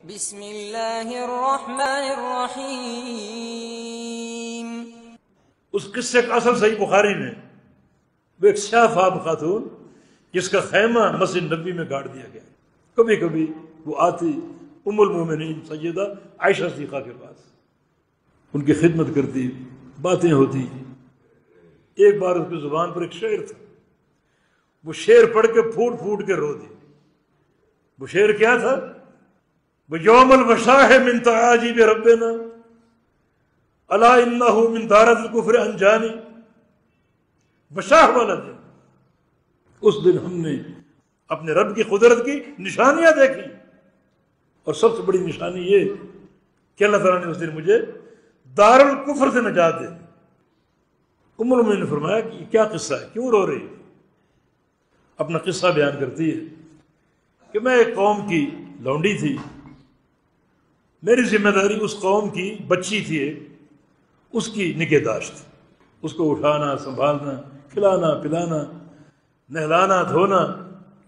بسم اللہ الرحمن الرحیم۔ اس قصے کا اصل صحیح بخاری میں وہ ایک سیاہ فام خاتون جس کا خیمہ مسجد نبی میں گاڑ دیا گیا، کبھی کبھی وہ آتی ام المومنین سیدہ عائشہ صدیقہ کے پاس، ان کی خدمت کرتی، باتیں ہوتی۔ ایک بار اس کی زبان پر ایک شعر تھا، وہ شعر پڑھ کے پھوٹ پھوٹ کے رو دی۔ وہ شعر کیا تھا؟ وہ یوم الوشاح من تعاجیب ربنا الا انہ من دارت الکفر انجانی۔ وشاح والا دن، اس دن ہم نے اپنے رب کی قدرت کی نشانیاں دیکھی، اور سب سے بڑی نشانی یہ کہ اللہ تعالیٰ نے اس دن مجھے دار الکفر سے نجات دے دی۔ ام المؤمنین نے فرمایا کہ یہ کیا قصہ ہے، کیوں رو رہی ہے؟ اپنا قصہ بیان کرتی ہے کہ میں ایک قوم کی لونڈی تھی، میری ذمہ داری اس قوم کی بچی تھی ایک، اس کی نگہداشت، اس کو اٹھانا، سنبھالنا، کھلانا پلانا، نہلانا دھونا،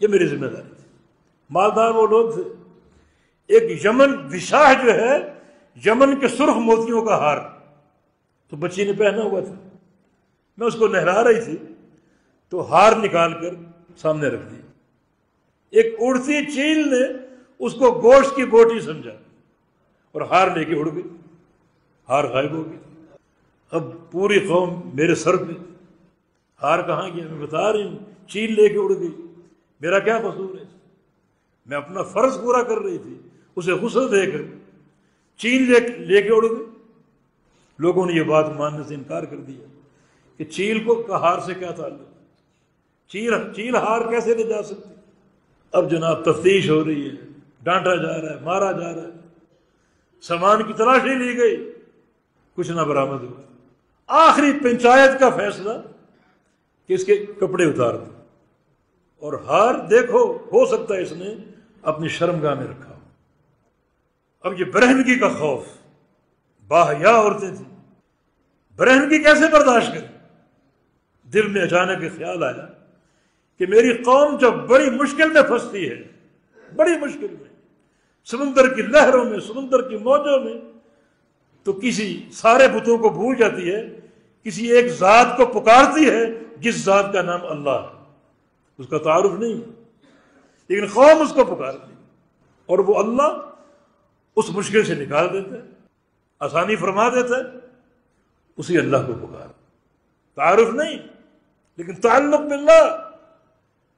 یہ میری ذمہ داری تھی۔ مالدار وہ لوگ تھے۔ ایک یمن وشاح جو ہے، یمن کے سرخ موتیوں کا ہار، تو بچی نے پہنا ہوا تھا، میں اس کو نہلا رہی تھی تو ہار نکال کر سامنے رکھ دی۔ ایک اڑتی چیل نے اس کو گوشت کی بوٹی سمجھا اور ہار لے کے اڑ گئی، ہار غائب ہو گئی۔ اب پوری قوم میرے سر پہ، ہار کہاں گیا؟ میں بتا رہی ہوں، چیل لے کے اڑ گئی، میرا کیا قصور ہے؟ میں اپنا فرض پورا کر رہی تھی، اسے غسل دے کر چیل لے کے اڑ گئی۔ لوگوں نے یہ بات ماننے سے انکار کر دیا کہ چیل کو ہار سے کیا تعلق، چیل ہار کیسے لے جا سکتی؟ اب جناب تفتیش ہو رہی ہے، ڈانٹا جا رہا ہے، مارا جا رہا ہے، سامان کی تلاشی لی گئی، کچھ نہ برآمد ہوا۔ آخری پنچایت کا فیصلہ کہ اس کے کپڑے اتار دو، اور ہار دیکھو، ہو سکتا ہے اس نے اپنی شرمگاہ میں رکھا ہو۔ اب یہ برہنگی کا خوف، باحیا عورتیں تھیں، برہنگی کیسے برداشت کریں؟ دل میں اچانک ایک خیال آیا کہ میری قوم جب بڑی مشکل میں پھنستی ہے، بڑی مشکل میں، سمندر کی لہروں میں، سمندر کی موجوں میں، تو کسی سارے بتوں کو بھول جاتی ہے، کسی ایک ذات کو پکارتی ہے جس ذات کا نام اللہ ہے، اس کا تعارف نہیں، لیکن قوم اس کو پکارتی ہے، اور وہ اللہ اس مشکل سے نکال دیتا ہے، آسانی فرما دیتا ہے، اسی اللہ کو پکار، تعارف نہیں لیکن تعلق باللہ۔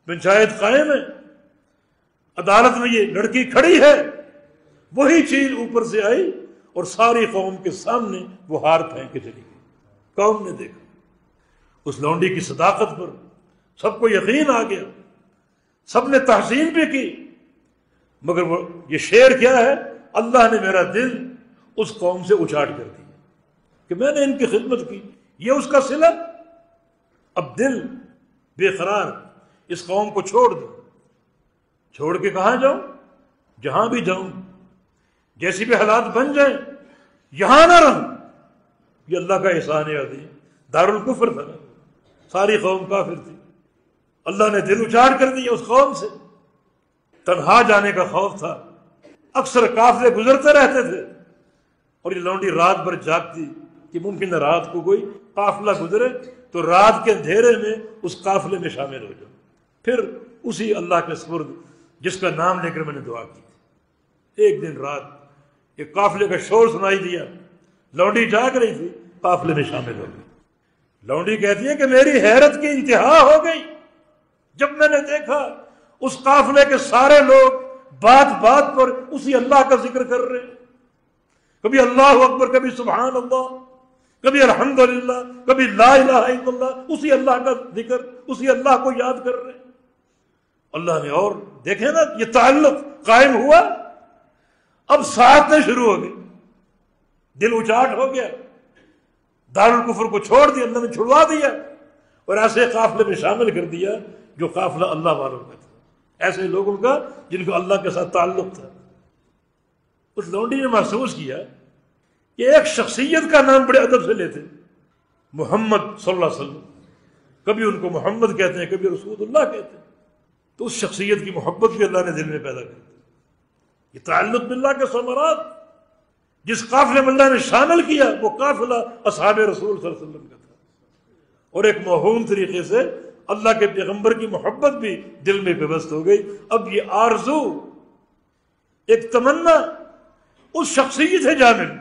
پنچایت قائم ہے، عدالت میں یہ لڑکی کھڑی ہے، وہی چیل اوپر سے آئی اور ساری قوم کے سامنے وہ ہار پھینک کے چلی گئی۔ قوم نے دیکھا اس لونڈی کی صداقت پر، سب کو یقین آ گیا، سب نے تحسین بھی کی، مگر وہ یہ شعر کیا ہے؟ اللہ نے میرا دل اس قوم سے اچاٹ کر دیا کہ میں نے ان کی خدمت کی، یہ اس کا صلہ۔ اب دل بے قرار، اس قوم کو چھوڑ دو، چھوڑ کے کہاں جاؤں؟ جہاں بھی جاؤں، جیسی بھی حالات بن جائیں، یہاں نہ رہوں۔ یہ اللہ کا احسان عظیم۔ دار الکفر تھا، ساری قوم کافر تھی، اللہ نے دل اچاڑ کر دیا اس قوم سے۔ تنہا جانے کا خوف تھا، اکثر قافلے گزرتے رہتے تھے، اور یہ لونڈی رات بھر جاگتی کہ ممکن ہے رات کو کوئی قافلہ گزرے تو رات کے اندھیرے میں اس قافلے میں شامل ہو جاؤ۔ پھر اسی اللہ کے سپرد جس کا نام لے کر میں نے دعا کی تھی۔ ایک دن رات ایک قافلے کا شور سنائی دیا، لونڈی جاگ رہی تھی، قافلے میں شامل ہو گئی۔ لونڈی کہتی ہے کہ میری حیرت کی انتہا ہو گئی جب میں نے دیکھا اس قافلے کے سارے لوگ بات بات پر اسی اللہ کا ذکر کر رہے ہیں، کبھی اللہ اکبر، کبھی سبحان اللہ، کبھی الحمدللہ، کبھی لا الہ الا اللہ، اسی اللہ کا ذکر، اسی اللہ کو یاد کر رہے ہیں۔ اللہ نے اور دیکھیں نا، یہ تعلق قائم ہوا، اب ساعتیں شروع ہو گئی، دل اچاٹ ہو گیا، دارالکفر کو چھوڑ دیا، اللہ نے چھڑوا دیا، اور ایسے قافلے میں شامل کر دیا جو قافلہ اللہ والوں کا تھا، ایسے لوگوں کا جن کو اللہ کے ساتھ تعلق تھا۔ اس لونڈی نے محسوس کیا کہ ایک شخصیت کا نام بڑے ادب سے لیتے، محمد صلی اللہ علیہ وسلم، کبھی ان کو محمد کہتے ہیں، کبھی رسول اللہ کہتے ہیں، تو اس شخصیت کی محبت بھی اللہ نے دل میں پیدا کر دی۔ یہ تعلق باللہ کے ثمرات. جس قافلے میں اللہ نے شامل کیا وہ قافلہ اصحاب رسول صلی اللہ علیہ وسلم کا تھا، اور ایک موہوم طریقے سے اللہ کے پیغمبر کی محبت بھی دل میں پیوست ہو گئی. اب یہ آرزو، ایک تمنا اس شخصیت ہے جانب.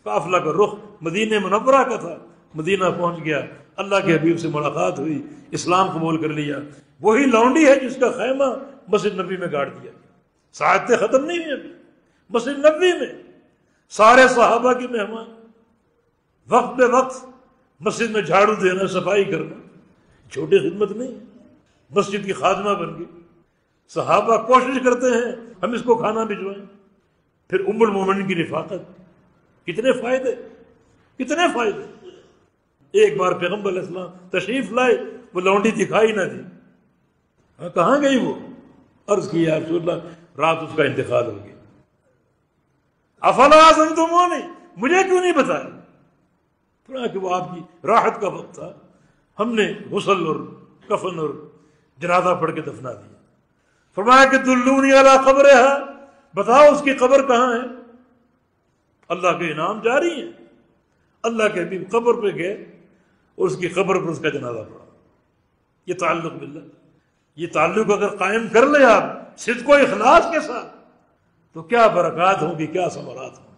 قافلہ کا رخ مدینہ منورہ کا تھا، مدینہ پہنچ گیا، اللہ کے حبیب سے ملاقات ہوئی، اسلام قبول کر لیا. وہی لونڈی ہے جس کا خیمہ مسجد نبی میں گاڑ دیا گیا. ساعتیں ختم نہیں ہوئی ابھی. مسجد نبی میں سارے صحابہ کی مہمان، وقت بے وقت مسجد میں جھاڑو دینا، صفائی کرنا، چھوٹی خدمت نہیں. مسجد کی خادمہ بن گئی. صحابہ کوشش کرتے ہیں ہم اس کو کھانا بھجوائیں. پھر ام المومنین کی رفاقت. کتنے فائدے، کتنے فائدے. ایک بار پیغمبر علیہ السلام تشریف لائے، وہ لونڈی دکھائی نہ دی. کہاں گئی وہ؟ عرض کی یا رسول اللہ رات اس کا انتقال ہو گیا. افلا اذنتمونی، مجھے کیوں نہیں بتایا؟ فرمایا کہ وہ آپ کی راحت کا وقت تھا، ہم نے غسل اور کفن اور جنازہ پڑھ کے دفنا دیا. فرمایا کہ دلونی علی قبرہا، بتاؤ اس کی قبر کہاں ہے. اللہ کے انعام جاری ہیں. اللہ کے حبیب قبر پہ گئے اور اس کی قبر پر اس کا جنازہ پڑھا. یہ تعلق باللہ، یہ تعلق اگر قائم کر لیں آپ صدق و اخلاص کے ساتھ تو کیا برکات ہوں گی، کیا ثمرات ہوں گی.